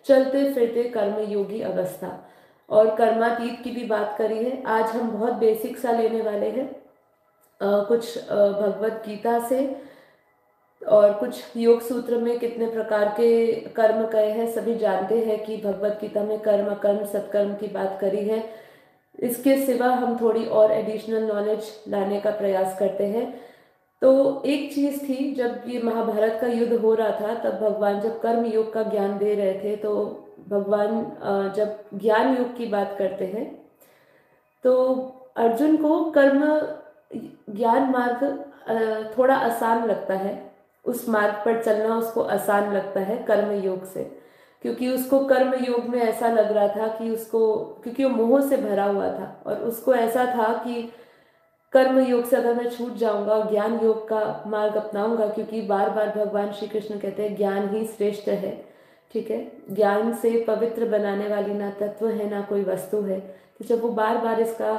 चलते फिरते कर्मयोगी अवस्था। और कर्मातीत की भी बात करी है। आज हम बहुत बेसिक सा लेने वाले हैं, कुछ भगवत गीता से, और कुछ योग सूत्र में कितने प्रकार के कर्म कहे हैं। सभी जानते हैं कि भगवत गीता में कर्म कर्म सत्कर्म की बात करी है। इसके सिवा हम थोड़ी और एडिशनल नॉलेज लाने का प्रयास करते हैं। तो एक चीज थी, जब ये महाभारत का युद्ध हो रहा था तब भगवान जब कर्म योग का ज्ञान दे रहे थे, तो भगवान जब ज्ञान योग की बात करते हैं तो अर्जुन को कर्म ज्ञान मार्ग थोड़ा आसान लगता है। उस मार्ग पर चलना उसको आसान लगता है कर्म योग से, क्योंकि उसको कर्म योग में ऐसा लग रहा था कि उसको, क्योंकि वो मोह से भरा हुआ था और उसको ऐसा था कि कर्म योग से अगर मैं छूट जाऊंगा, ज्ञान योग का मार्ग अपनाऊंगा, क्योंकि बार बार भगवान श्री कृष्ण कहते हैं ज्ञान ही श्रेष्ठ है। ठीक है, ज्ञान से पवित्र बनाने वाली ना तत्व है ना कोई वस्तु है। तो जब वो बार बार इसका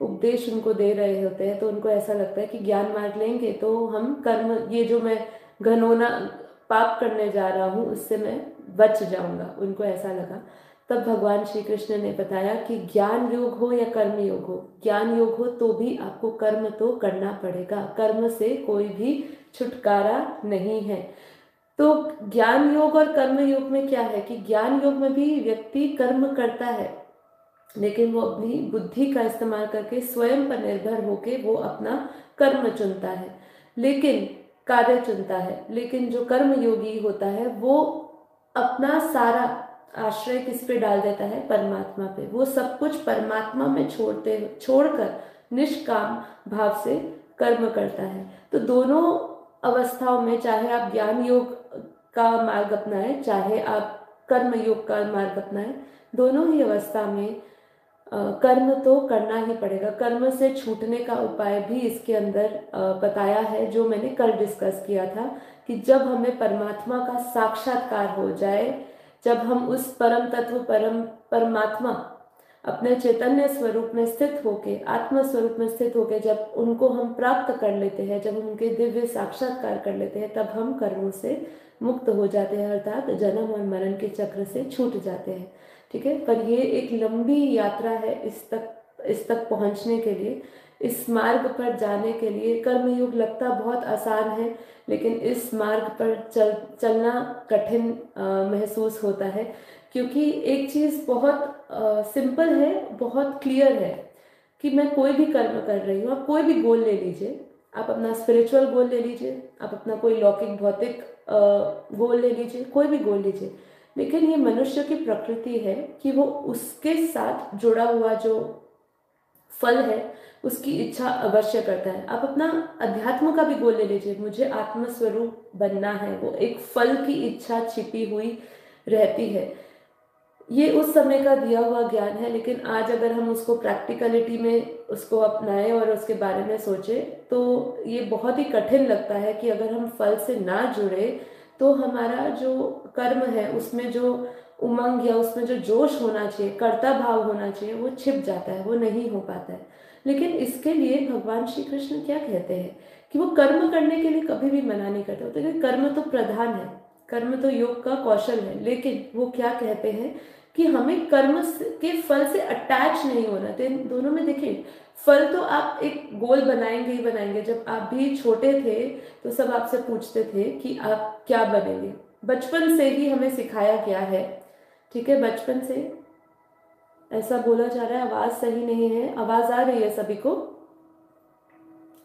उपदेश उनको दे रहे होते हैं तो उनको ऐसा लगता है कि ज्ञान मार्ग लेंगे तो हम कर्म, ये जो मैं घनौना पाप करने जा रहा हूँ उससे मैं बच जाऊंगा, उनको ऐसा लगा। तब भगवान श्री कृष्ण ने बताया कि ज्ञान योग हो या कर्म योग हो, ज्ञान योग हो तो भी आपको कर्म तो करना पड़ेगा, कर्म से कोई भी छुटकारा नहीं है। तो ज्ञान योग और कर्म योग में क्या है कि ज्ञान योग में भी व्यक्ति कर्म करता है, लेकिन वो अपनी बुद्धि का इस्तेमाल करके स्वयं पर निर्भर होके वो अपना कर्म चुनता है, लेकिन कार्य चुनता है। लेकिन जो कर्म योगी होता है वो अपना सारा आश्रय किस पे डाल देता है, परमात्मा पे। वो सब कुछ परमात्मा में छोड़कर निष्काम भाव से कर्म करता है। तो दोनों अवस्थाओं में, चाहे आप ज्ञान योग का मार्ग अपनाएं चाहे आप कर्म योग का मार्ग अपनाएं, दोनों ही अवस्था में कर्म तो करना ही पड़ेगा। कर्म से छूटने का उपाय भी इसके अंदर बताया है, जो मैंने कल डिस्कस किया था कि जब हमें परमात्मा का साक्षात्कार हो जाए, जब हम उस परम तत्व परमात्मा अपने चैतन्य स्वरूप में स्थित होके, आत्म स्वरूप में स्थित होके जब उनको हम प्राप्त कर लेते हैं, जब हम उनके दिव्य साक्षात्कार कर लेते हैं, तब हम कर्मों से मुक्त हो जाते हैं, अर्थात जन्म और मरण के चक्र से छूट जाते हैं। ठीक है, पर ये एक लंबी यात्रा है इस तक पहुंचने के लिए। इस मार्ग पर जाने के लिए कर्मयोग लगता बहुत आसान है, लेकिन इस मार्ग पर चलना कठिन महसूस होता है, क्योंकि एक चीज बहुत सिंपल है, बहुत क्लियर है कि मैं कोई भी कर्म कर रही हूँ। आप कोई भी गोल ले लीजिए, आप अपना स्पिरिचुअल गोल ले लीजिए, आप अपना कोई लौकिक भौतिक गोल ले लीजिए, कोई भी गोल लीजिए, लेकिन ये मनुष्य की प्रकृति है कि वो उसके साथ जुड़ा हुआ जो फल है उसकी इच्छा अवश्य करता है। आप अपना अध्यात्म का भी गोल ले लीजिए, मुझे आत्मस्वरूप बनना है, वो एक फल की इच्छा छिपी हुई रहती है। ये उस समय का दिया हुआ ज्ञान है, लेकिन आज अगर हम उसको प्रैक्टिकलिटी में उसको अपनाएं और उसके बारे में सोचें तो ये बहुत ही कठिन लगता है कि अगर हम फल से ना जुड़े तो हमारा जो कर्म है उसमें जो उमंग या उसमें जो जोश होना चाहिए, कर्ता भाव होना चाहिए, वो छिप जाता है, वो नहीं हो पाता है। लेकिन इसके लिए भगवान श्री कृष्ण क्या कहते हैं कि वो कर्म करने के लिए कभी भी मना नहीं करते होते, क्योंकि कर्म तो प्रधान है, कर्म तो योग का कौशल है। लेकिन वो क्या कहते हैं कि हमें कर्म के फल से अटैच नहीं होना। तो इन दोनों में देखिए, फल तो आप एक गोल बनाएंगे ही बनाएंगे। जब आप भी छोटे थे तो सब आपसे पूछते थे कि आप क्या बनेंगे, बचपन से ही हमें सिखाया गया है। ठीक है, बचपन से ऐसा बोला जा रहा है। आवाज सही नहीं है, आवाज आ रही है सभी को?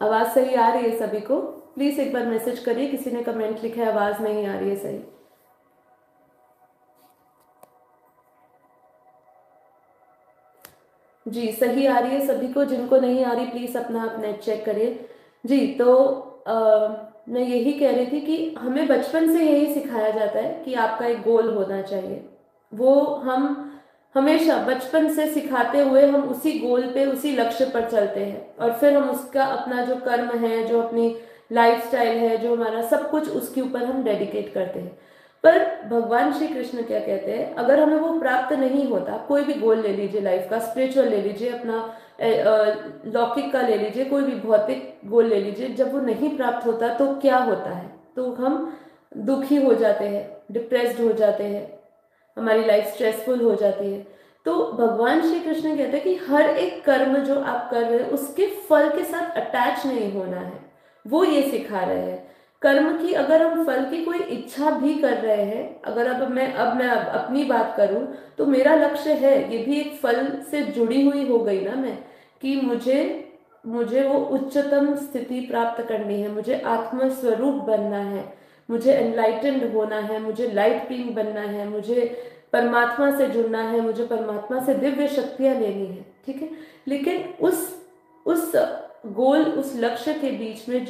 आवाज सही आ रही है सभी को? प्लीज एक बार मैसेज करिए, किसी ने कमेंट लिखा है आवाज नहीं आ रही है सही। जी सही आ रही है सभी को, जिनको नहीं आ रही प्लीज अपना आप नेट चेक करिए। जी तो मैं यही कह रही थी कि हमें बचपन से यही सिखाया जाता है कि आपका एक गोल होना चाहिए। वो हम हमेशा बचपन से सिखाते हुए हम उसी गोल पे, उसी लक्ष्य पर चलते हैं, और फिर हम उसका अपना जो कर्म है, जो अपनी लाइफस्टाइल है, जो हमारा सब कुछ, उसके ऊपर हम डेडिकेट करते हैं। पर भगवान श्री कृष्ण क्या कहते हैं, अगर हमें वो प्राप्त नहीं होता, कोई भी गोल ले लीजिए लाइफ का, स्पिरिचुअल ले लीजिए, अपना लौकिक का ले लीजिए, कोई भी भौतिक गोल ले लीजिए, जब वो नहीं प्राप्त होता तो क्या होता है? तो हम दुखी हो जाते हैं, डिप्रेस्ड हो जाते हैं, हमारी लाइफ स्ट्रेसफुल हो जाती है। तो भगवान श्री कृष्ण कहते हैं कि हर एक कर्म जो आप कर रहे हैं उसके फल के साथ अटैच नहीं होना है, वो ये सिखा रहे हैं। कर्म की अगर हम फल की कोई इच्छा भी कर रहे हैं, अगर अब मैं अपनी बात करूं तो मेरा लक्ष्य है, ये भी एक फल से जुड़ी हुई हो गई ना मैं, कि मुझे मुझे वो उच्चतम स्थिति प्राप्त करनी है, मुझे आत्म स्वरूप बनना है, मुझे एनलाइटेंड होना है, मुझे लाइट बीइंग बनना है, मुझे परमात्मा से जुड़ना है, मुझे परमात्मा से दिव्य शक्तियां लेनी है, ठीक है। लेकिन उस गोल, उस लक्ष्य के बीच में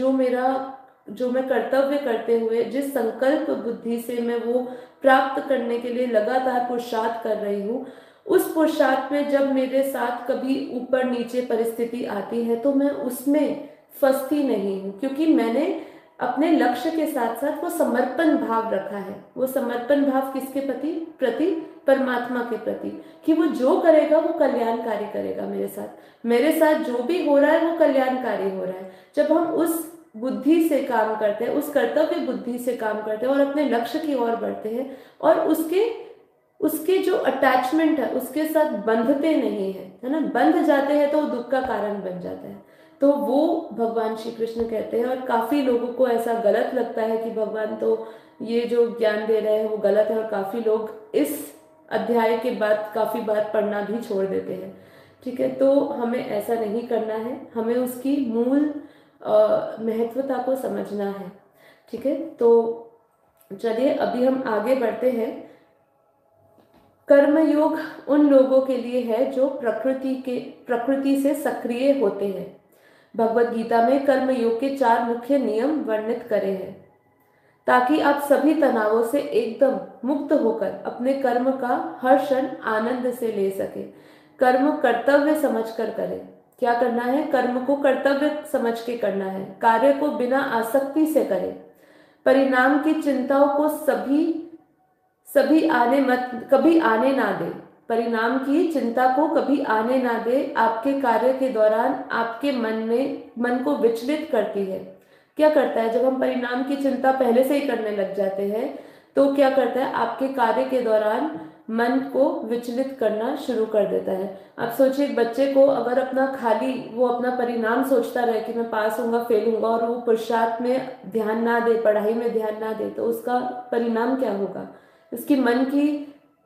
जो मैं कर्तव्य करते हुए जिस संकल्प बुद्धि से मैं वो प्राप्त करने के लिए लगातार पुरुषार्थ कर रही हूँ, उस पुरुषार्थ में जब मेरे साथ कभी ऊपर नीचे परिस्थिति आती है तो मैं उसमें फंसती नहीं हूँ, क्योंकि मैंने अपने लक्ष्य के साथ साथ वो समर्पण भाव रखा है। वो समर्पण भाव किसके प्रति? परमात्मा के प्रति, कि वो जो करेगा वो कल्याणकारी करेगा मेरे साथ जो भी हो रहा है वो कल्याणकारी हो रहा है। जब हम उस बुद्धि से काम करते हैं, उस कर्तव्य बुद्धि से काम करते हैं और अपने लक्ष्य की ओर बढ़ते हैं और उसके जो अटैचमेंट है उसके साथ बंधते नहीं है ना, बंध जाते हैं तो वो दुख का कारण बन जाता है। तो वो भगवान श्री कृष्ण कहते हैं, और काफी लोगों को ऐसा गलत लगता है कि भगवान तो ये जो ज्ञान दे रहे हैं वो गलत है, और काफी लोग इस अध्याय के बाद काफी बार पढ़ना भी छोड़ देते हैं, ठीक है। तो हमें ऐसा नहीं करना है, हमें उसकी मूल महत्वता को समझना है, ठीक है। तो चलिए अभी हम आगे बढ़ते हैं। कर्मयोग उन लोगों के लिए है जो प्रकृति से सक्रिय होते हैं। भगवत गीता में कर्मयोग के 4 मुख्य नियम वर्णित करे हैं, ताकि आप सभी तनावों से एकदम मुक्त होकर अपने कर्म का हर क्षण आनंद से ले सके। कर्म कर्तव्य समझकर करें। क्या करना है? कर्म को कर्तव्य समझ के करना है। कार्य को बिना आसक्ति से करें। परिणाम की चिंताओं को कभी आने ना दे। परिणाम की चिंता को कभी आने ना दे। आपके कार्य के दौरान आपके मन को विचलित करती है। क्या करता है? जब हम परिणाम की चिंता पहले से ही करने लग जाते हैं तो क्या करता है? आपके कार्य के दौरान मन को विचलित करना शुरू कर देता है। आप सोचिए, एक बच्चे को अगर वो अपना परिणाम सोचता रहे कि मैं पास होऊंगा, फेल होऊंगा, और वो पुरुषार्थ में ध्यान ना दे, पढ़ाई में ध्यान ना दे, तो उसका परिणाम क्या होगा? उसकी मन की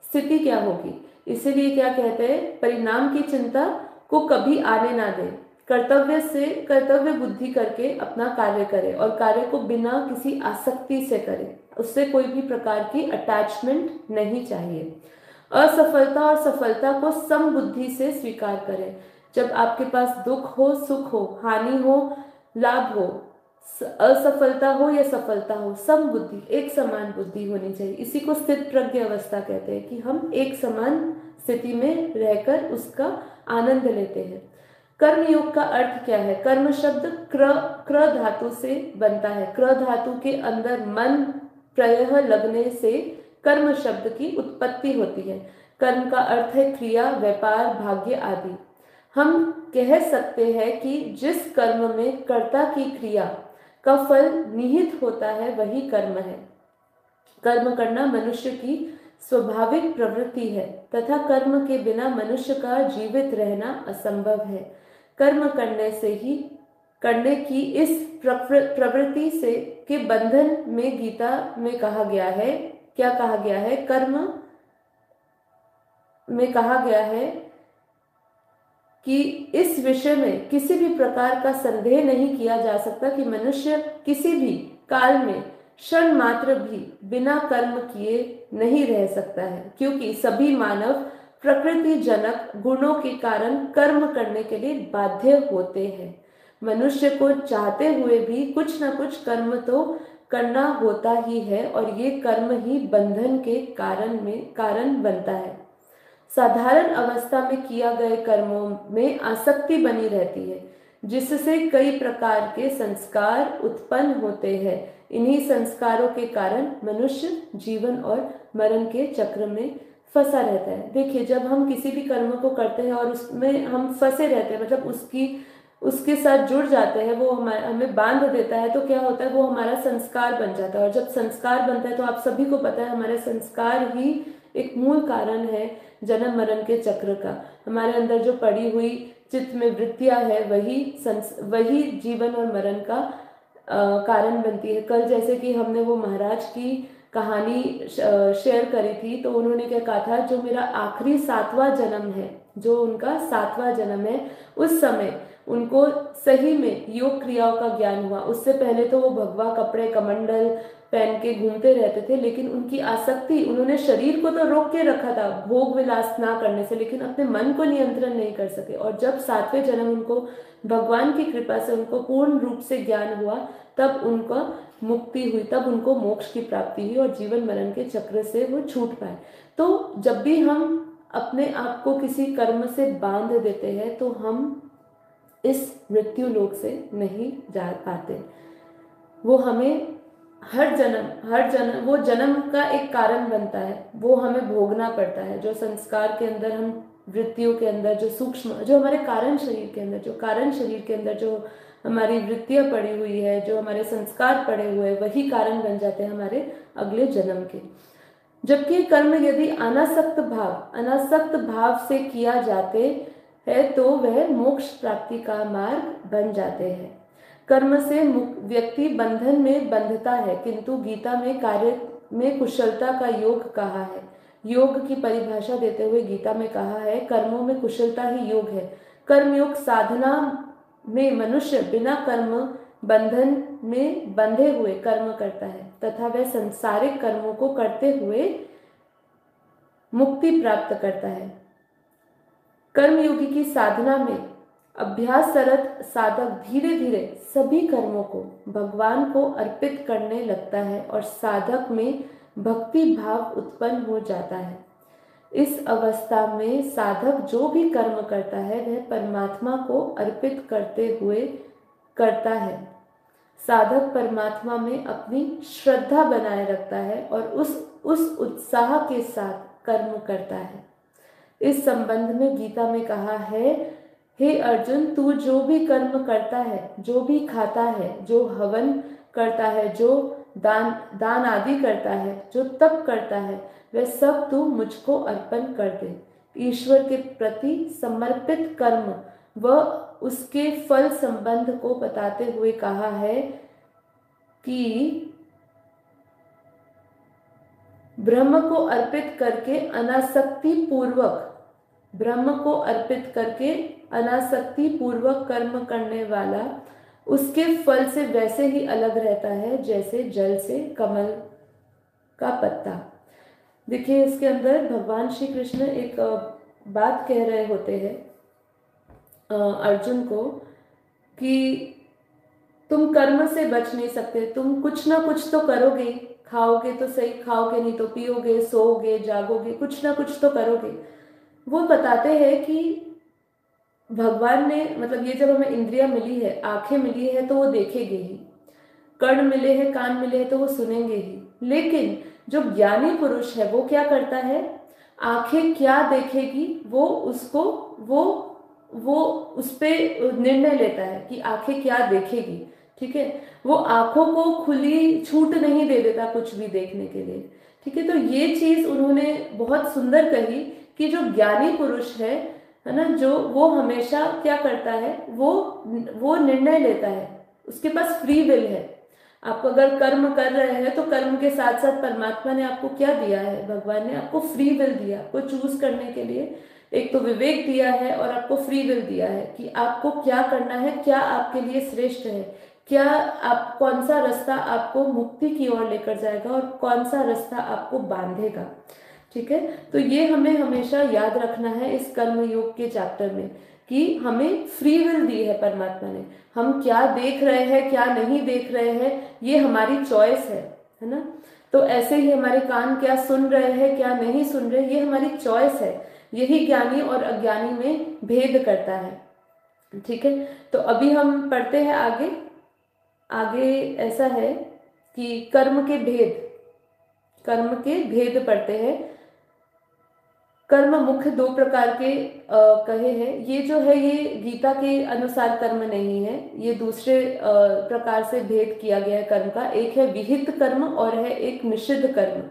स्थिति क्या होगी? इसीलिए क्या कहते हैं? परिणाम की चिंता को कभी आने ना दे। कर्तव्य बुद्धि करके अपना कार्य करे, और कार्य को बिना किसी आसक्ति से करे। उससे कोई भी प्रकार की अटैचमेंट नहीं चाहिए। असफलता और सफलता को समबुद्धि से स्वीकार करें। जब आपके पास दुख हो, सुख हो, हानि हो, लाभ हो, असफलता हो या सफलता हो, समबुद्धि, एक समान बुद्धि होनी चाहिए। इसी को स्थित प्रज्ञ अवस्था कहते हैं, कि हम एक समान स्थिति में रहकर उसका आनंद लेते हैं। कर्म योग का अर्थ क्या है? कर्म शब्द क्र धातु से बनता है। क्र धातु के अंदर मन प्रयः लगने से कर्म शब्द की उत्पत्ति होती है। कर्म का अर्थ है क्रिया, व्यापार, भाग्य आदि। हम कह सकते हैं कि जिस कर्म में कर्ता की क्रिया का फल निहित होता है वही कर्म है। कर्म करना मनुष्य की स्वाभाविक प्रवृत्ति है तथा कर्म के बिना मनुष्य का जीवित रहना असंभव है। कर्म करने की इस प्रवृत्ति से के बंधन में गीता में कहा गया है। क्या कहा गया है? कर्म में कहा गया है कि इस विषय में किसी भी प्रकार का संदेह नहीं किया जा सकता कि मनुष्य किसी भी काल में क्षण मात्र भी बिना कर्म किए नहीं रह सकता है, क्योंकि सभी मानव प्रकृति जनक गुणों के कारण कर्म करने के लिए बाध्य होते हैं। मनुष्य को चाहते हुए भी कुछ न कुछ कर्म तो करना होता ही है, और ये कर्म ही बंधन के कारण बनता है। साधारण अवस्था में किया गए कर्मों में आसक्ति बनी रहती है, जिससे कई प्रकार के संस्कार उत्पन्न होते हैं। इन्हीं संस्कारों के कारण मनुष्य जीवन और मरण के चक्र में फंसा रहता है। देखिए, जब हम किसी भी कर्म को करते हैं और उसमें हम फंसे रहते हैं, मतलब उसके साथ जुड़ जाते हैं, वो हमें बांध देता है, तो क्या होता है? वो हमारा संस्कार बन जाता है। और जब संस्कार बनता है तो आप सभी को पता है, हमारे संस्कार ही एक मूल कारण है जन्म मरण के चक्र का। हमारे अंदर जो पड़ी हुई चित्त में वृत्तियां है वही जीवन और मरण का कारण बनती है। कल जैसे कि हमने वो महाराज की कहानी शेयर करी थी, तो उन्होंने क्या कहा था, जो मेरा आखिरी 7वां जन्म है, जो उनका 7वां जन्म है, उस समय उनको सही में योग क्रियाओं का ज्ञान हुआ। उससे पहले तो वो भगवा कपड़े कमंडल पहन के घूमते रहते थे, लेकिन उनकी आसक्ति, उन्होंने शरीर को तो रोक के रखा था भोग विलास ना करने से, लेकिन अपने मन को नियंत्रण नहीं कर सके। और जब 7वें जन्म उनको भगवान की कृपा से उनको पूर्ण रूप से ज्ञान हुआ, तब उनका मुक्ति हुई, तब उनको मोक्ष की प्राप्ति हुई और जीवन मरण के चक्र से वो छूट पाए। तो जब भी हम अपने आप को किसी कर्म से बांध देते हैं तो हम इस मृत्यु लोक से नहीं जा पाते। वो हमें हर जन्म वो जन्म का एक कारण बनता है, वो हमें भोगना पड़ता है। जो संस्कार के अंदर हम वृत्तियों के अंदर जो सूक्ष्म, जो हमारे कारण शरीर के अंदर जो हमारी वृत्तियां पड़ी हुई है, जो हमारे संस्कार पड़े हुए हैं, वही कारण बन जाते हैं हमारे अगले जन्म के। जबकि कर्म यदि अनासक्त भाव से किया जाते है तो वह मोक्ष प्राप्ति का मार्ग बन जाते हैं। कर्म से व्यक्ति बंधन में बंधता है, किंतु गीता में कार्य में कुशलता का योग कहा है। योग की परिभाषा देते हुए गीता में कहा है, कर्मों में कुशलता ही योग है। कर्मयोग साधना में मनुष्य बिना कर्म बंधन में बंधे हुए कर्म करता है तथा वह संसारिक कर्मों को करते हुए मुक्ति प्राप्त करता है। कर्मयोगी की साधना में अभ्यासरत साधक धीरे धीरे सभी कर्मों को भगवान को अर्पित करने लगता है और साधक में भक्ति भाव उत्पन्न हो जाता है। इस अवस्था में साधक जो भी कर्म करता है वह परमात्मा को अर्पित करते हुए करता है। साधक परमात्मा में अपनी श्रद्धा बनाए रखता है और उस उत्साह के साथ कर्म करता है। इस संबंध में गीता में कहा है, हे अर्जुन, तू जो भी कर्म करता है, जो भी खाता है, जो हवन करता है, जो दान आदि करता है, जो तप करता है, वह सब तू मुझको अर्पण कर दे। ईश्वर के प्रति समर्पित कर्म व उसके फल संबंध को बताते हुए कहा है कि ब्रह्म को अर्पित करके अनासक्ति पूर्वक कर्म करने वाला उसके फल से वैसे ही अलग रहता है जैसे जल से कमल का पत्ता। देखिए, इसके अंदर भगवान श्री कृष्ण एक बात कह रहे होते हैं अर्जुन को कि तुम कर्म से बच नहीं सकते, तुम कुछ ना कुछ तो करोगे, खाओगे तो सही, खाओगे नहीं तो पियोगे, सोओगे, जागोगे, कुछ ना कुछ तो करोगे। वो बताते हैं कि भगवान ने, मतलब ये जब हमें इंद्रियां मिली है, आंखें मिली है, तो वो देखेंगे ही, कर्ण मिले हैं, कान मिले हैं, तो वो सुनेंगे ही। लेकिन जो ज्ञानी पुरुष है वो क्या करता है, आंखें क्या देखेगी वो उस पे निर्णय लेता है कि आंखें क्या देखेगी। ठीक है, वो आंखों को खुली छूट नहीं दे देता कुछ भी देखने के लिए। ठीक है, तो ये चीज उन्होंने बहुत सुंदर कही कि जो ज्ञानी पुरुष है ना, जो वो हमेशा क्या करता है, वो निर्णय लेता है, उसके पास फ्री विल है। आप अगर कर्म कर रहे हैं तो कर्म के साथ साथ परमात्मा ने आपको क्या दिया है, भगवान ने आपको फ्री विल दिया, आपको चूज करने के लिए एक तो विवेक दिया है और आपको फ्री विल दिया है कि आपको क्या करना है, क्या आपके लिए श्रेष्ठ है, क्या आप, कौन सा रास्ता आपको मुक्ति की ओर लेकर जाएगा और कौन सा रास्ता आपको बांधेगा। ठीक है, तो ये हमें हमेशा याद रखना है इस कर्म योग के चैप्टर में कि हमें फ्री विल दी है परमात्मा ने। हम क्या देख रहे हैं, क्या नहीं देख रहे हैं, ये हमारी चॉइस है ना। तो ऐसे ही हमारे कान क्या सुन रहे हैं, क्या नहीं सुन रहे, ये हमारी चॉइस है। यही ज्ञानी और अज्ञानी में भेद करता है। ठीक है, तो अभी हम पढ़ते हैं आगे ऐसा है कि कर्म के भेद पढ़ते हैं। कर्म मुख्य 2 प्रकार के कहे हैं। ये जो है ये गीता के अनुसार कर्म नहीं है, ये दूसरे प्रकार से भेद किया गया है कर्म का। एक है विहित कर्म और है एक निषिद्ध कर्म।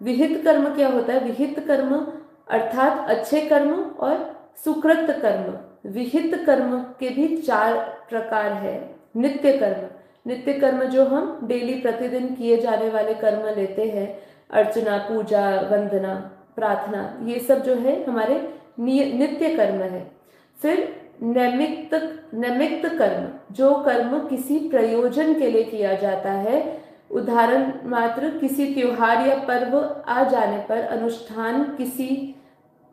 विहित कर्म क्या होता है? विहित कर्म अर्थात अच्छे कर्म और सुकृत कर्म। विहित कर्म के भी 4 प्रकार है। नित्य कर्म, नित्य कर्म जो हम डेली प्रतिदिन किए जाने वाले कर्म लेते हैं, अर्चना, पूजा, वंदना, प्रार्थना, ये सब जो है हमारे नित्य कर्म है। फिर नैमित्त नैमित्त कर्म, जो कर्म किसी प्रयोजन के लिए किया जाता है। उदाहरण मात्र, किसी त्योहार या पर्व आ जाने पर, अनुष्ठान,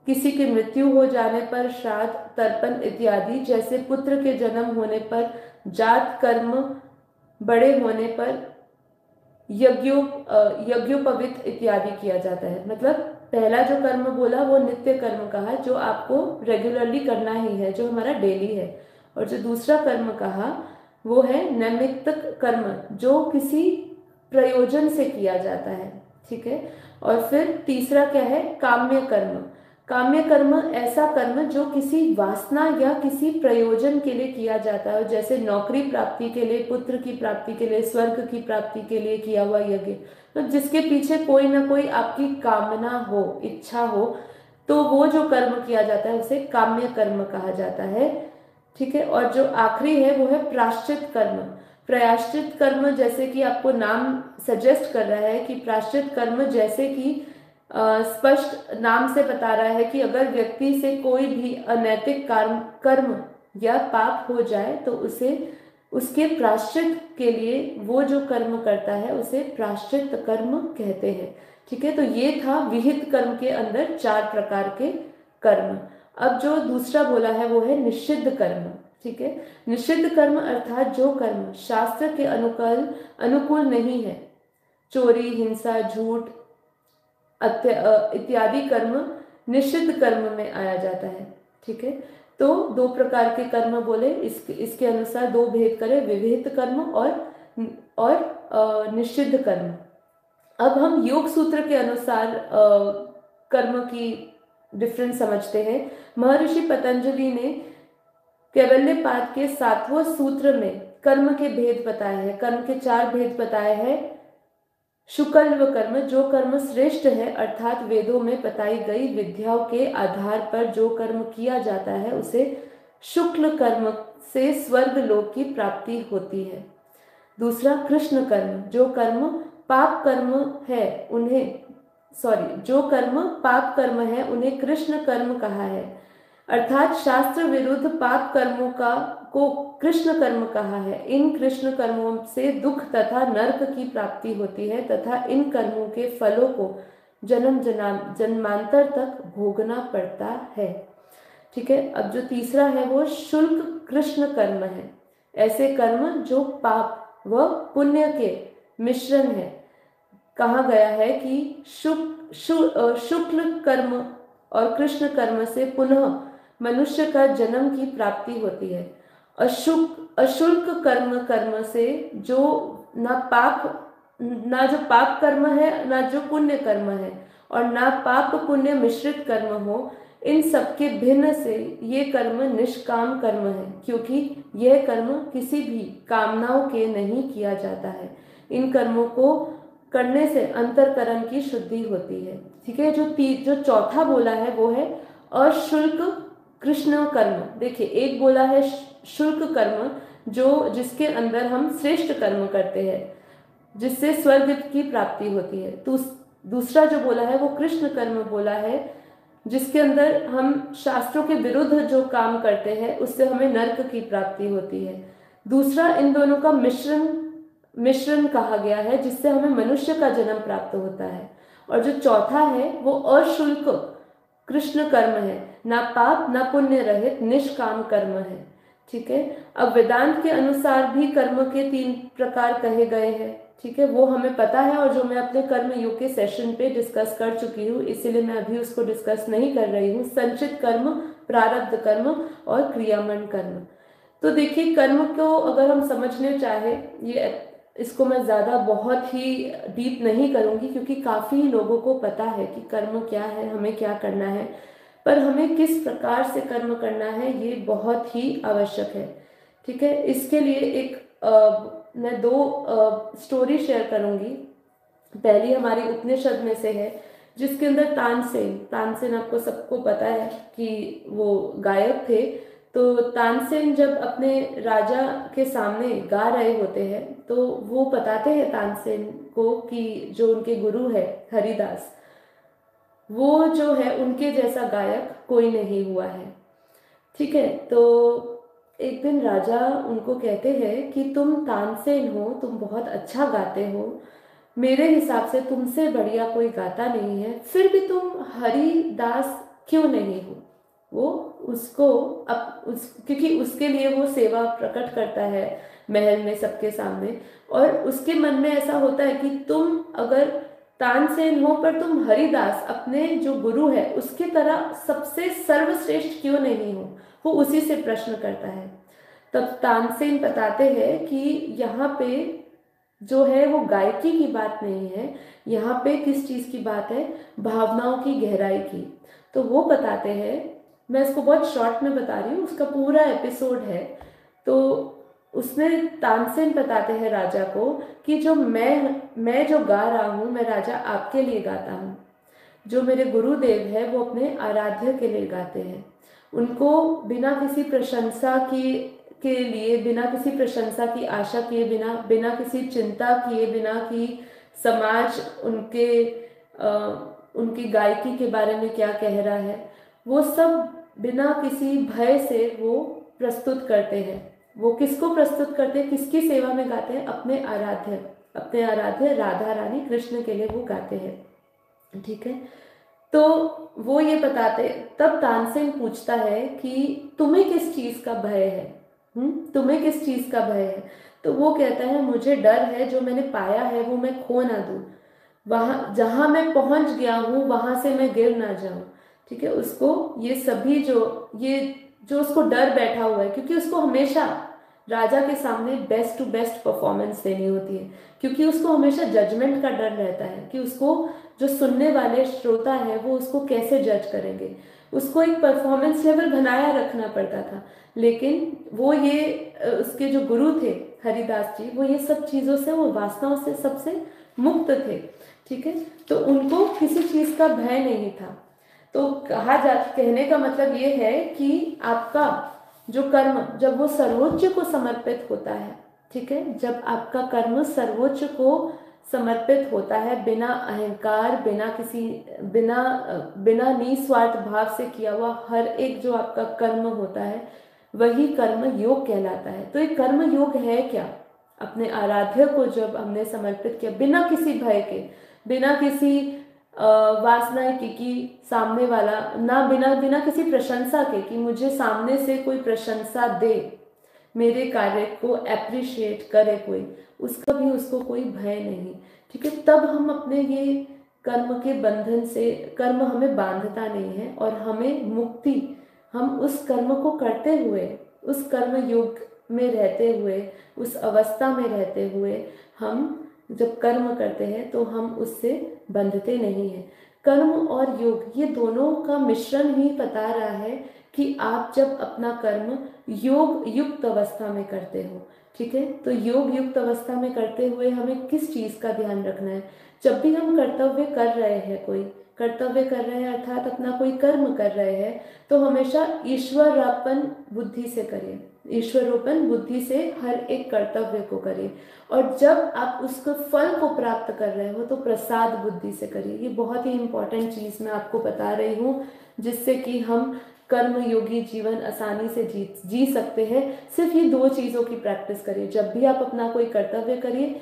किसी की मृत्यु हो जाने पर, श्राद्ध, तर्पण इत्यादि। जैसे पुत्र के जन्म होने पर, जात कर्म, बड़े होने पर, यज्ञोपवीत इत्यादि किया जाता है। मतलब पहला जो कर्म बोला वो नित्य कर्म कहा, जो आपको रेगुलरली करना ही है, जो हमारा डेली है। और जो दूसरा कर्म कहा वो है नैमित्त कर्म, जो किसी प्रयोजन से किया जाता है। ठीक है। और फिर तीसरा क्या है? काम्य कर्म। काम्य कर्म ऐसा कर्म जो किसी वासना या किसी प्रयोजन के लिए किया जाता है, जैसे नौकरी प्राप्ति के लिए, पुत्र की प्राप्ति के लिए, स्वर्ग की प्राप्ति के लिए किया हुआ यज्ञ। तो जिसके पीछे कोई ना कोई आपकी कामना हो, इच्छा हो, तो वो जो कर्म किया जाता है उसे काम्य कर्म कहा जाता है। ठीक है। और जो आखिरी है वो है प्रायश्चित कर्म। प्रायश्चित कर्म, जैसे कि आपको नाम सजेस्ट कर रहा है कि प्रायश्चित कर्म, जैसे कि स्पष्ट नाम से बता रहा है कि अगर व्यक्ति से कोई भी अनैतिक कर्म या पाप हो जाए तो उसे उसके प्रायश्चित के लिए वो जो कर्म करता है उसे प्रायश्चित कर्म कहते हैं। ठीक है। तो ये था विहित कर्म के अंदर 4 प्रकार के कर्म। अब जो दूसरा बोला है वो है निषिद्ध कर्म। ठीक है। निषिद्ध कर्म अर्थात जो कर्म शास्त्र के अनुकूल नहीं है, चोरी, हिंसा, झूठ इत्यादि कर्म निषिद्ध कर्म में आया जाता है। ठीक है। तो 2 प्रकार के कर्म बोले, इसके अनुसार 2 भेद करें, विविध कर्म और निषिद्ध कर्म। अब हम योग सूत्र के अनुसार कर्म की डिफरेंस समझते हैं। महर्षि पतंजलि ने कैवल्यपाद के 7वें सूत्र में कर्म के भेद बताए हैं। कर्म के 4 भेद बताए हैं। शुक्लव कर्म, जो कर्म श्रेष्ठ है, अर्थात वेदों में बताई गई विद्याओं के आधार पर जो कर्म किया जाता है उसे शुक्ल कर्म से स्वर्ग लोक की प्राप्ति होती है। दूसरा कृष्ण कर्म, जो कर्म पाप कर्म है उन्हें कृष्ण कर्म कहा है। अर्थात शास्त्र विरुद्ध पाप कर्मों को कृष्ण कर्म कहा है। इन कृष्ण कर्मों से दुख तथा नरक की प्राप्ति होती है तथा इन कर्मों के फलों को जन्मांतर तक भोगना पड़ता है। ठीक है। अब जो तीसरा है वो शुल्क कृष्ण कर्म है। ऐसे कर्म जो पाप व पुण्य के मिश्रण है। कहा गया है कि शुक्ल कर्म और कृष्ण कर्म से पुनः मनुष्य का जन्म की प्राप्ति होती है। अशुल्क कर्म से जो ना जो पाप कर्म है, ना जो पुण्य कर्म है, और ना पाप पुण्य मिश्रित कर्म हो, इन सबके भिन्न से ये कर्म निष्काम कर्म है, क्योंकि यह कर्म किसी भी कामनाओं के नहीं किया जाता है। इन कर्मों को करने से अंतरकरण की शुद्धि होती है। ठीक है। जो चौथा बोला है वो है अशुल्क कृष्ण कर्म। देखिए, एक बोला है शुल्क कर्म, जिसके अंदर हम श्रेष्ठ कर्म करते हैं जिससे स्वर्ग की प्राप्ति होती है। तो दूसरा जो बोला है वो कृष्ण कर्म बोला है, जिसके अंदर हम शास्त्रों के विरुद्ध जो काम करते हैं उससे हमें नरक की प्राप्ति होती है। दूसरा इन दोनों का मिश्रण कहा गया है, जिससे हमें मनुष्य का जन्म प्राप्त होता है। और जो चौथा है वो अशुल्क कृष्ण कर्म है, ना पाप ना पुण्य रहित निष्काम कर्म है। ठीक है। अब वेदांत के अनुसार भी कर्म के 3 प्रकार कहे गए हैं। ठीक है। वो हमें पता है और जो मैं अपने कर्म योग के सेशन पे डिस्कस कर चुकी हूँ, इसीलिए मैं अभी उसको डिस्कस नहीं कर रही हूँ। संचित कर्म, प्रारब्ध कर्म और क्रियामण कर्म। तो देखिए, कर्म को अगर हम समझने चाहे, इसको मैं ज़्यादा बहुत ही डीप नहीं करूँगी क्योंकि काफ़ी लोगों को पता है कि कर्म क्या है, हमें क्या करना है, पर हमें किस प्रकार से कर्म करना है ये बहुत ही आवश्यक है। ठीक है। इसके लिए मैं 2 स्टोरी शेयर करूँगी। पहली हमारी उपनिषद में से है, जिसके अंदर तानसेन, तानसेन आपको सबको पता है कि वो गायक थे। तो तानसेन जब अपने राजा के सामने गा रहे होते हैं तो वो बताते हैं तानसेन को कि जो उनके गुरु है हरिदास, वो जो है उनके जैसा गायक कोई नहीं हुआ है। ठीक है, तो एक दिन राजा उनको कहते हैं कि तुम तानसेन हो, तुम बहुत अच्छा गाते हो, मेरे हिसाब से तुमसे बढ़िया कोई गाता नहीं है, फिर भी तुम हरिदास क्यों नहीं हो। वो उसको क्योंकि उसके लिए वो सेवा प्रकट करता है महल में सबके सामने, और उसके मन में ऐसा होता है कि तुम अगर तानसेन हो पर तुम हरिदास अपने जो गुरु है उसके तरह सबसे सर्वश्रेष्ठ क्यों नहीं हो। वो उसी से प्रश्न करता है। तब तानसेन बताते हैं कि यहाँ पे जो है वो गायकी की बात नहीं है, यहाँ पे किस चीज की बात है, भावनाओं की गहराई की। तो वो बताते हैं, मैं इसको बहुत शॉर्ट में बता रही हूँ, उसका पूरा एपिसोड है। तो उसमें तानसेन बताते हैं राजा को कि जो मैं जो गा रहा हूँ, मैं राजा आपके लिए गाता हूँ। जो मेरे गुरुदेव है वो अपने आराध्य के लिए गाते हैं। उनको बिना किसी प्रशंसा की के लिए, बिना किसी प्रशंसा की आशा किए बिना, बिना किसी चिंता किए बिना कि समाज उनकी गायकी के बारे में क्या कह रहा है, वो सब बिना किसी भय से वो प्रस्तुत करते हैं। वो किसको प्रस्तुत करते हैं, किसकी सेवा में गाते हैं, अपने आराध्य राधा रानी कृष्ण के लिए वो गाते हैं। ठीक है, तो वो ये बताते, तब तानसेन पूछता है कि तुम्हें किस चीज का भय है, तुम्हें किस चीज का भय है। तो वो कहता है मुझे डर है जो मैंने पाया है वो मैं खो ना दूं, वहां जहां मैं पहुंच गया हूं वहां से मैं गिर ना जाऊं। ठीक है, उसको ये सभी जो उसको डर बैठा हुआ है, क्योंकि उसको हमेशा राजा के सामने बेस्ट टू बेस्ट परफॉर्मेंस देनी होती है, क्योंकि उसको हमेशा जजमेंट का डर रहता है कि उसको जो सुनने वाले श्रोता है वो उसको कैसे जज करेंगे। उसको एक परफॉर्मेंस लेवल बनाया रखना पड़ता था। लेकिन वो ये उसके जो गुरु थे हरिदास जी, वो ये सब चीजों से, वो वासनाओं से सबसे मुक्त थे। ठीक है, तो उनको किसी चीज का भय नहीं था। तो कहने का मतलब ये है कि आपका जो कर्म जब वो सर्वोच्च को समर्पित होता है, ठीक है, जब आपका कर्म सर्वोच्च को समर्पित होता है, बिना अहंकार, बिना बिना निस्वार्थ भाव से किया हुआ हर एक जो आपका कर्म होता है, वही कर्म योग कहलाता है। तो ये कर्म योग है क्या, अपने आराध्य को जब हमने समर्पित किया बिना किसी भय के, बिना किसी वासना की सामने वाला ना, बिना किसी प्रशंसा के कि मुझे सामने से कोई प्रशंसा दे, मेरे कार्य को एप्रिशिएट करे कोई, उसका भी उसको कोई भय नहीं। ठीक है, तब हम अपने ये कर्म के बंधन से, कर्म हमें बांधता नहीं है और हमें मुक्ति, हम उस कर्म को करते हुए, उस कर्म योग में रहते हुए, उस अवस्था में रहते हुए, हम जब कर्म करते हैं तो हम उससे बंधते नहीं हैं। कर्म और योग ये दोनों का मिश्रण ही बता रहा है कि आप जब अपना कर्म योग युक्त अवस्था में करते हो। ठीक है, तो योग युक्त अवस्था में करते हुए हमें किस चीज का ध्यान रखना है, जब भी हम कर्तव्य कर रहे हैं, कोई कर्तव्य कर रहे हैं अर्थात अपना कोई कर्म कर रहे हैं, तो हमेशा ईश्वरार्पण बुद्धि से करिए, ईश्वरोपन बुद्धि से हर एक कर्तव्य को करिए। और जब आप उसको फल को प्राप्त कर रहे हो तो प्रसाद बुद्धि से करिए। ये बहुत ही इंपॉर्टेंट चीज मैं आपको बता रही हूँ, जिससे कि हम कर्म योगी जीवन आसानी से जी सकते हैं। सिर्फ ये दो चीजों की प्रैक्टिस करिए, जब भी आप अपना कोई कर्तव्य करिए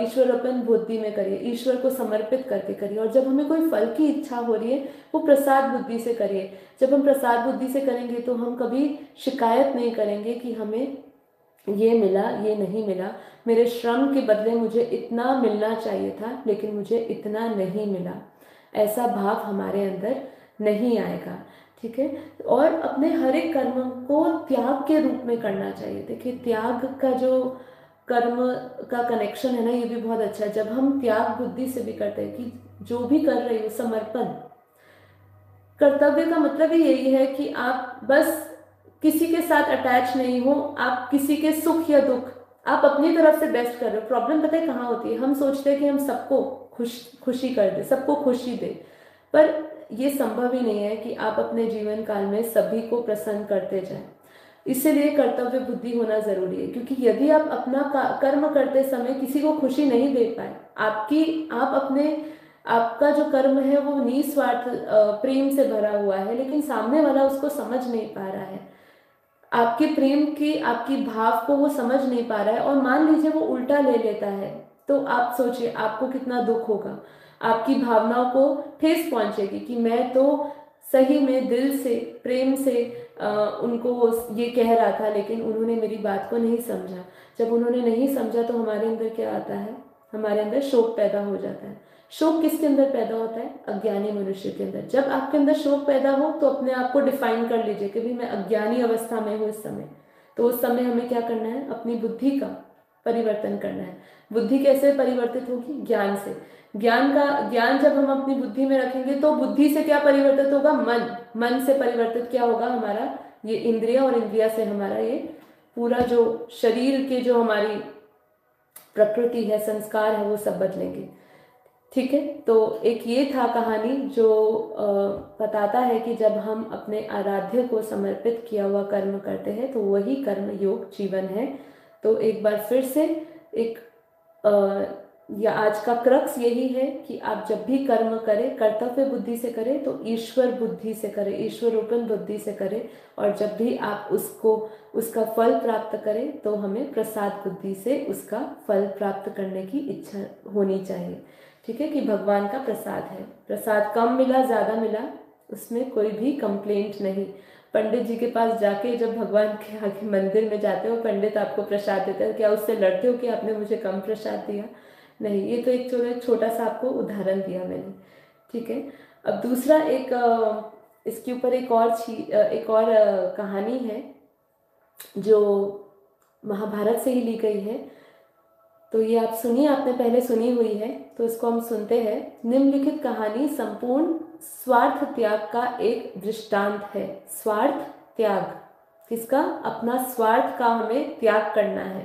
ईश्वरोपन बुद्धि में करिए, ईश्वर को समर्पित करके करिए। और जब हमें कोई फल की इच्छा हो रही है वो प्रसाद बुद्धि से करिए। जब हम प्रसाद बुद्धि से करेंगे तो हम कभी शिकायत नहीं करेंगे कि हमें ये मिला, ये नहीं मिला, मेरे श्रम के बदले मुझे इतना मिलना चाहिए था लेकिन मुझे इतना नहीं मिला, ऐसा भाव हमारे अंदर नहीं आएगा। ठीक है, और अपने हर एक कर्म को त्याग के रूप में करना चाहिए। देखिए, त्याग का जो कर्म का कनेक्शन है ना, ये भी बहुत अच्छा है। जब हम त्याग बुद्धि से भी करते हैं कि जो भी कर रही हो समर्पण, कर्तव्य का मतलब ही यही है कि आप बस किसी के साथ अटैच नहीं हो, आप किसी के सुख या दुख आप अपनी तरफ से बेस्ट कर रहे हो। प्रॉब्लम पता है कहाँ होती है, हम सोचते हैं कि हम सबको खुशी कर दे, सबको खुशी दे, पर ये संभव ही नहीं है कि आप अपने जीवन काल में सभी को प्रसन्न करते जाएं। इसीलिए कर्तव्य बुद्धि होना जरूरी है, क्योंकि यदि आप अपना कर्म करते समय किसी को खुशी नहीं दे पाए, आप अपने आपका जो कर्म है वो निस्वार्थ प्रेम से भरा हुआ है, लेकिन सामने वाला उसको समझ नहीं पा रहा है, आपके प्रेम की आपकी भाव को वो समझ नहीं पा रहा है, और मान लीजिए वो उल्टा ले लेता है, तो आप सोचिए आपको कितना दुख होगा, आपकी भावनाओं को ठेस पहुंचेगी कि मैं तो सही में दिल से प्रेम से उनको ये कह रहा था, लेकिन उन्होंने मेरी बात को नहीं समझा। जब उन्होंने नहीं समझा तो हमारे अंदर क्या आता है, हमारे अंदर शोक पैदा हो जाता है। शोक किसके अंदर पैदा होता है? अज्ञानी मनुष्य के अंदर। जब आपके अंदर शोक पैदा हो तो अपने आप को डिफाइन कर लीजिए कि भाई मैं अज्ञानी अवस्था में हूँ इस समय। तो उस समय हमें क्या करना है? अपनी बुद्धि का परिवर्तन करना है। बुद्धि कैसे परिवर्तित होगी? ज्ञान से। ज्ञान जब हम अपनी बुद्धि में रखेंगे तो बुद्धि से क्या परिवर्तित होगा? मन से परिवर्तित क्या होगा? हमारा ये इंद्रिया, और इंद्रिया से हमारा ये पूरा जो शरीर के जो हमारी प्रकृति है, संस्कार है, वो सब बदलेंगे। ठीक है, तो एक ये था कहानी जो बताता है कि जब हम अपने आराध्य को समर्पित किया हुआ कर्म करते हैं तो वही कर्म योग जीवन है। तो एक बार फिर से एक या आज का क्रक्स यही है कि आप जब भी कर्म करें कर्तव्य बुद्धि से करें, तो ईश्वर बुद्धि से करें, ईश्वर रूपन बुद्धि से करें, और जब भी आप उसका फल प्राप्त करें तो हमें प्रसाद बुद्धि से उसका फल प्राप्त करने की इच्छा होनी चाहिए। ठीक है, कि भगवान का प्रसाद है, प्रसाद कम मिला ज़्यादा मिला उसमें कोई भी कंप्लेंट नहीं। पंडित जी के पास जाके जब भगवान के आगे मंदिर में जाते हो, पंडित आपको प्रसाद देता है, क्या उससे लड़ते हो कि आपने मुझे कम प्रसाद दिया? नहीं। ये तो एक छोटा सा आपको उदाहरण दिया मैंने। ठीक है, अब दूसरा इसके ऊपर एक और कहानी है जो महाभारत से ही ली गई है। तो ये आप सुनिए, आपने पहले सुनी हुई है तो इसको हम सुनते हैं। निम्नलिखित कहानी संपूर्ण स्वार्थ त्याग का एक दृष्टांत है। स्वार्थ त्याग किसका? अपना स्वार्थ का हमें त्याग करना है,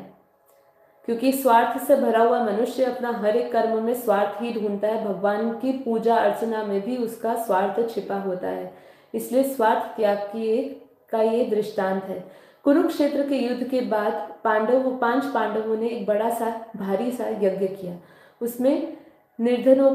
क्योंकि स्वार्थ से भरा हुआ मनुष्य अपना हर एक कर्म में स्वार्थ ही ढूंढता है। भगवान की पूजा अर्चना में भी उसका स्वार्थ छिपा होता है, इसलिए स्वार्थ त्याग का ये दृष्टांत है। कुरुक्षेत्र के युद्ध के बाद 5 पांडवों ने एक बड़ा सा भारी सा यज्ञ किया। उसमें निर्धनों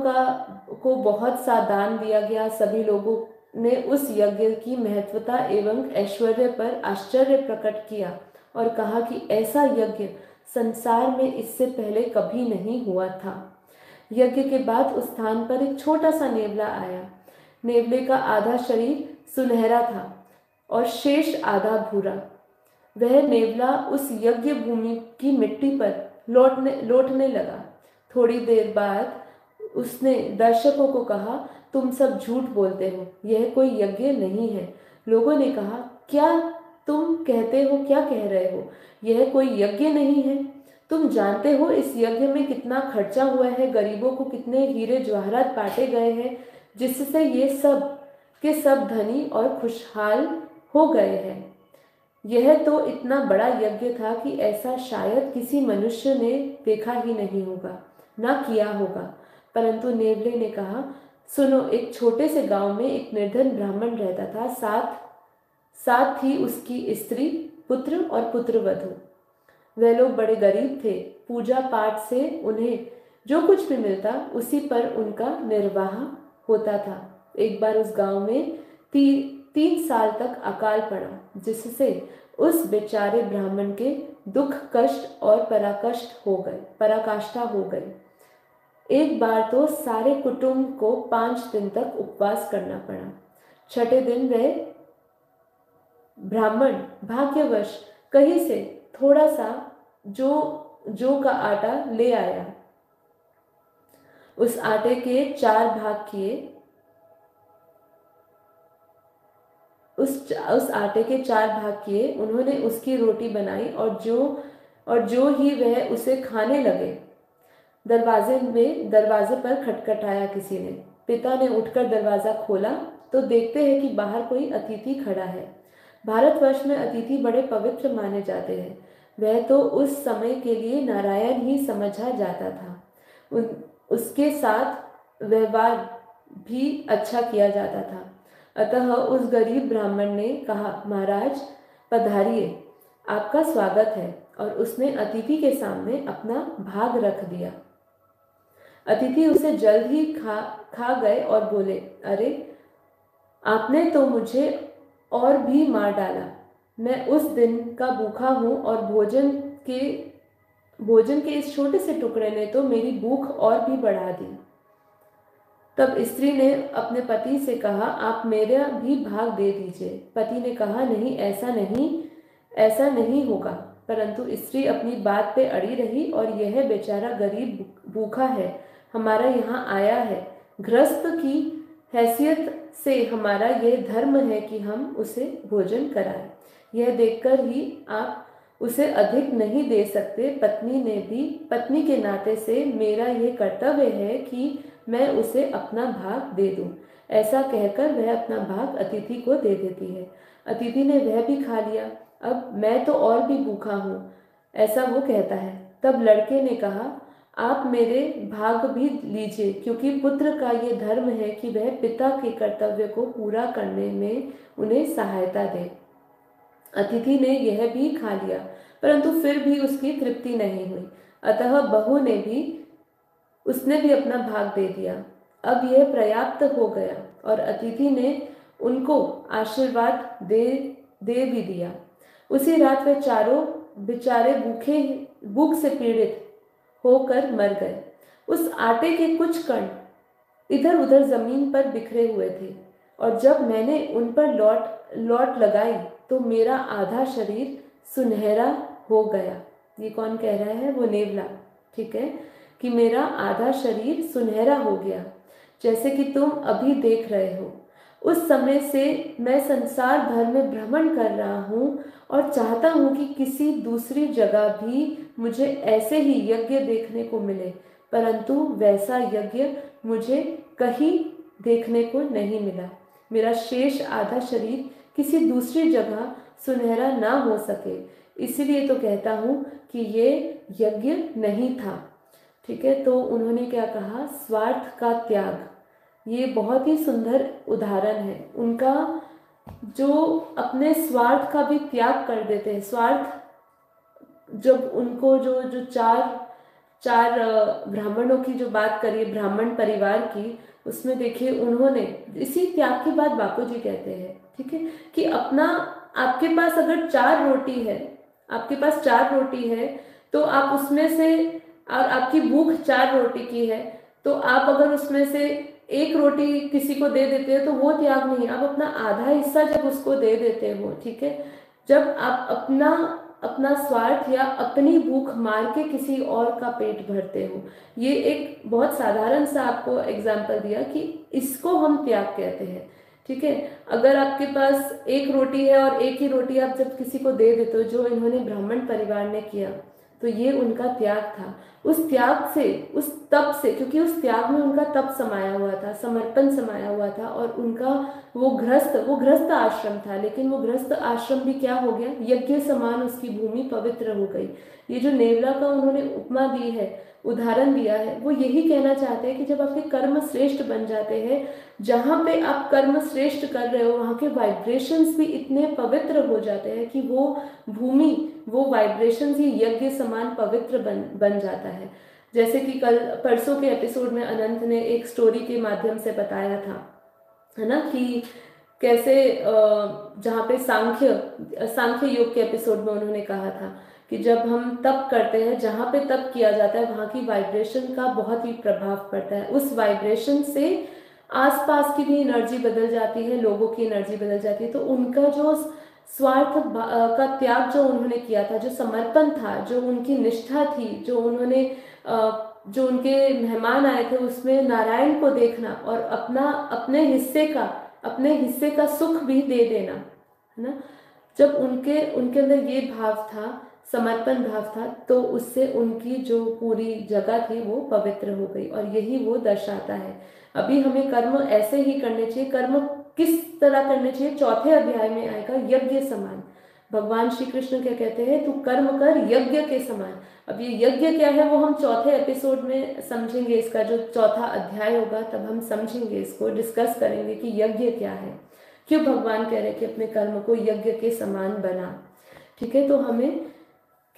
को बहुत सा दान दिया गया। सभी लोगों ने उस यज्ञ की महत्वता एवं ऐश्वर्य पर आश्चर्य प्रकट किया और कहा कि ऐसा यज्ञ संसार में इससे पहले कभी नहीं हुआ था। यज्ञ के बाद उस स्थान पर एक छोटा सा नेवला आया। नेवले का आधा शरीर सुनहरा था और शेष आधा भूरा। वह नेवला उस यज्ञ भूमि की मिट्टी पर लौटने लगा। थोड़ी देर बाद उसने दर्शकों को कहा, तुम सब झूठ बोलते हो, यह कोई यज्ञ नहीं है। लोगों ने कहा, क्या तुम कहते हो? क्या कह रहे हो? यह कोई यज्ञ नहीं है। तुम जानते हो इस यज्ञ में कितना खर्चा हुआ है, गरीबों को कितने हीरे जवाहरात बांटे गए हैं, जिससे ये सब के सब धनी और खुशहाल हो गए हैं। यह तो इतना बड़ा यज्ञ था कि ऐसा शायद किसी मनुष्य ने देखा ही नहीं होगा, ना किया होगा। परंतु नेवले ने कहा, सुनो, एक छोटे से गांव में एक निर्धन ब्राह्मण रहता था, साथ ही उसकी स्त्री, पुत्र और पुत्रवधू। वह लोग बड़े गरीब थे। पूजा पाठ से उन्हें जो कुछ भी मिलता उसी पर उनका निर्वाह होता था। एक बार उस गांव में 3 साल तक अकाल पड़ा, जिससे उस बेचारे ब्राह्मण के दुख कष्ट और पराकाष्ठा हो गई। एक बार तो सारे कुटुंब को 5 दिन तक उपवास करना पड़ा। छठे दिन वह ब्राह्मण भाग्यवश कहीं से थोड़ा सा जौ का आटा ले आया। उस आटे के 4 भाग किए। उस आटे के 4 भाग किए। उन्होंने उसकी रोटी बनाई और जो ही वह उसे खाने लगे, दरवाजे पर खटखटाया किसी ने। पिता ने उठकर दरवाजा खोला तो देखते हैं कि बाहर कोई अतिथि खड़ा है। भारतवर्ष में अतिथि बड़े पवित्र माने जाते हैं। वह तो उस समय के लिए नारायण ही समझा जाता था। उसके साथ व्यवहार भी अच्छा किया जाता था। अतः उस गरीब ब्राह्मण ने कहा, महाराज पधारिए, आपका स्वागत है, और उसने अतिथि के सामने अपना भाग रख दिया। अतिथि उसे जल्द ही खा गए और बोले, अरे आपने तो मुझे और भी मार डाला। मैं उस दिन का भूखा हूँ और भोजन के इस छोटे से टुकड़े ने तो मेरी भूख और भी बढ़ा दी। तब स्त्री ने अपने पति से कहा, आप मेरा भी भाग दे दीजिए। पति ने कहा, नहीं, ऐसा नहीं होगा। परंतु स्त्री अपनी बात पे अड़ी रही, और यह बेचारा गरीब भूखा है, हमारा यहाँ आया है। गृहस्थ की हैसियत से हमारा यह धर्म है कि हम उसे भोजन कराएं। यह देखकर ही आप उसे अधिक नहीं दे सकते। पत्नी के नाते से मेरा यह कर्तव्य है कि मैं उसे अपना भाग दे दूं। ऐसा कहकर वह अपना भाग अतिथि को दे देती है। अतिथि ने वह भी खा लिया। अब मैं तो और भी भूखा हूँ, ऐसा वो कहता है। तब लड़के ने कहा, आप मेरे भाग भी लीजिए, क्योंकि पुत्र का ये धर्म है कि वह पिता के कर्तव्य को पूरा करने में उन्हें सहायता दे। अतिथि ने यह भी खा लिया, परंतु फिर भी उसकी तृप्ति नहीं हुई। अतः बहू ने भी उसने भी अपना भाग दे दिया। अब यह पर्याप्त हो गया, और अतिथि ने उनको आशीर्वाद दे भी दिया। उसी रात वे चारों बेचारे भूख से पीड़ित होकर मर गए। उस आटे के कुछ कण इधर उधर जमीन पर बिखरे हुए थे, और जब मैंने उन पर लौट लगाई तो मेरा आधा शरीर सुनहरा हो गया। ये कौन कह रहा है? वो नेवला। ठीक है, कि मेरा आधा शरीर सुनहरा हो गया, जैसे कि तुम अभी देख रहे हो। उस समय से मैं संसार भर में भ्रमण कर रहा हूँ और चाहता हूँ कि किसी दूसरी जगह भी मुझे ऐसे ही यज्ञ देखने को मिले, परंतु वैसा यज्ञ मुझे कहीं देखने को नहीं मिला। मेरा शेष आधा शरीर किसी दूसरी जगह सुनहरा ना हो सके, इसीलिए तो कहता हूँ कि ये यज्ञ नहीं था। ठीक है, तो उन्होंने क्या कहा? स्वार्थ का त्याग। ये बहुत ही सुंदर उदाहरण है उनका, जो अपने स्वार्थ का भी त्याग कर देते हैं। स्वार्थ, जब उनको जो जो चार चार ब्राह्मणों की जो बात करिए, ब्राह्मण परिवार की, उसमें देखिए उन्होंने इसी त्याग की बात बापू जी कहते हैं। ठीक है, कि अपना, आपके पास अगर 4 रोटी है, आपके पास 4 रोटी है, तो आप उसमें से, और आपकी भूख 4 रोटी की है, तो आप अगर उसमें से एक रोटी किसी को दे देते हो तो वो त्याग नहीं, आप अपना आधा हिस्सा जब उसको दे देते हो। ठीक है, जब आप अपना स्वार्थ या अपनी भूख मार के किसी और का पेट भरते हो। ये एक बहुत साधारण सा आपको एग्जाम्पल दिया कि इसको हम त्याग कहते हैं। ठीक है, अगर आपके पास एक रोटी है और एक ही रोटी आप जब किसी को दे देते हो, जो इन्होंने ब्राह्मण परिवार ने किया, तो ये उनका त्याग था। उस त्याग से, उस तप से, क्योंकि उस त्याग में उनका तप समाया हुआ था, समर्पण समाया हुआ था, और उनका वो गृहस्थ आश्रम था, लेकिन वो गृहस्थ आश्रम भी क्या हो गया? यज्ञ समान उसकी भूमि पवित्र हो गई। ये जो नेवला का उन्होंने उपमा दी है, उदाहरण दिया है, वो यही कहना चाहते हैं कि जब आपके कर्म श्रेष्ठ बन जाते हैं, जहाँ पे आप कर्म श्रेष्ठ कर रहे हो, वहाँ के वाइब्रेशंस भी इतने पवित्र हो जाते हैं कि वो भूमि, वो वाइब्रेशंस ही यज्ञ समान पवित्र बन जाता है। जैसे कि कल परसों के एपिसोड में अनंत ने एक स्टोरी के माध्यम से बताया था, है ना, कि कैसे जहाँ पे सांख्य योग के एपिसोड में उन्होंने कहा था कि जब हम तप करते हैं, जहाँ पे तप किया जाता है, वहाँ की वाइब्रेशन का बहुत ही प्रभाव पड़ता है। उस वाइब्रेशन से आसपास की भी एनर्जी बदल जाती है, लोगों की एनर्जी बदल जाती है। तो उनका जो स्वार्थ का त्याग जो उन्होंने किया था, जो समर्पण था, जो उनकी निष्ठा थी, जो उन्होंने जो उनके मेहमान आए थे उसमें नारायण को देखना और अपने हिस्से का सुख भी दे देना, है ना, जब उनके अंदर ये भाव था, समर्पण भाव था, तो उससे उनकी जो पूरी जगह थी वो पवित्र हो गई। और यही वो दर्शाता है। अभी हमें कर्म ऐसे ही करने चाहिए। कर्म किस तरह करने चाहिए? चौथे अध्याय में आएगा, यज्ञ समान। भगवान श्री कृष्ण क्या कहते हैं, तू कर्म कर यज्ञ के समान। अब ये यज्ञ क्या है वो हम चौथे एपिसोड में समझेंगे, इसका जो चौथा अध्याय होगा तब हम समझेंगे, इसको डिस्कस करेंगे कि यज्ञ क्या है, क्यों भगवान कह रहे हैं कि अपने कर्म को यज्ञ के समान बना। ठीक है, तो हमें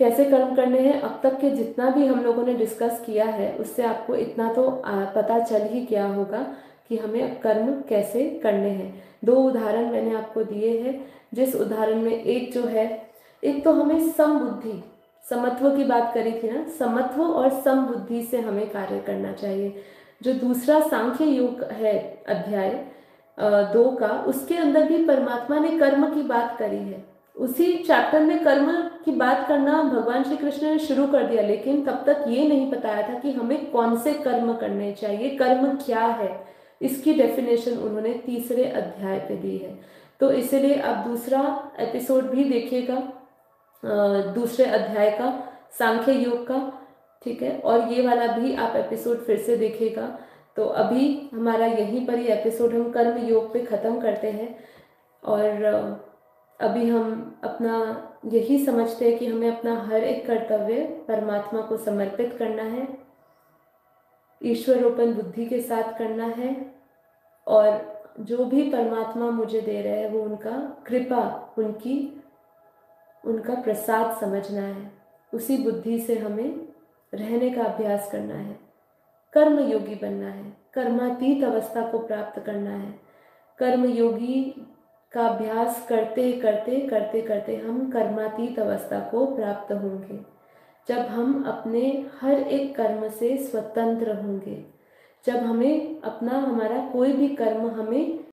कैसे कर्म करने हैं, अब तक के जितना भी हम लोगों ने डिस्कस किया है उससे आपको इतना तो पता चल ही गया होगा कि हमें कर्म कैसे करने हैं। दो उदाहरण मैंने आपको दिए हैं, जिस उदाहरण में एक जो है, एक तो हमें समबुद्धि, समत्व की बात करी थी ना, समत्व और समबुद्धि से हमें कार्य करना चाहिए। जो दूसरा सांख्य योग है अध्याय 2 का, उसके अंदर भी परमात्मा ने कर्म की बात करी है। उसी चैप्टर में कर्म की बात करना भगवान श्री कृष्ण ने शुरू कर दिया, लेकिन तब तक ये नहीं बताया था कि हमें कौन से कर्म करने चाहिए, कर्म क्या है, इसकी डेफिनेशन उन्होंने तीसरे अध्याय पे दी है। तो इसीलिए आप दूसरा एपिसोड भी देखिएगा दूसरे अध्याय का, सांख्य योग का। ठीक है, और ये वाला भी आप एपिसोड फिर से देखिएगा। तो अभी हमारा यहीं पर ही एपिसोड हम कर्म योग पे ख़त्म करते हैं, और अभी हम अपना यही समझते हैं कि हमें अपना हर एक कर्तव्य परमात्मा को समर्पित करना है, ईश्वरोपन बुद्धि के साथ करना है, और जो भी परमात्मा मुझे दे रहे हैं वो उनका कृपा, उनका प्रसाद समझना है। उसी बुद्धि से हमें रहने का अभ्यास करना है, कर्म योगी बनना है, कर्मातीत अवस्था को प्राप्त करना है। कर्म योगी का अभ्यास करते करते करते करते हम कर्मातीत अवस्था को प्राप्त होंगे, जब हम अपने हर एक कर्म से स्वतंत्र होंगे, जब हमें अपना, हमारा कोई भी कर्म हमें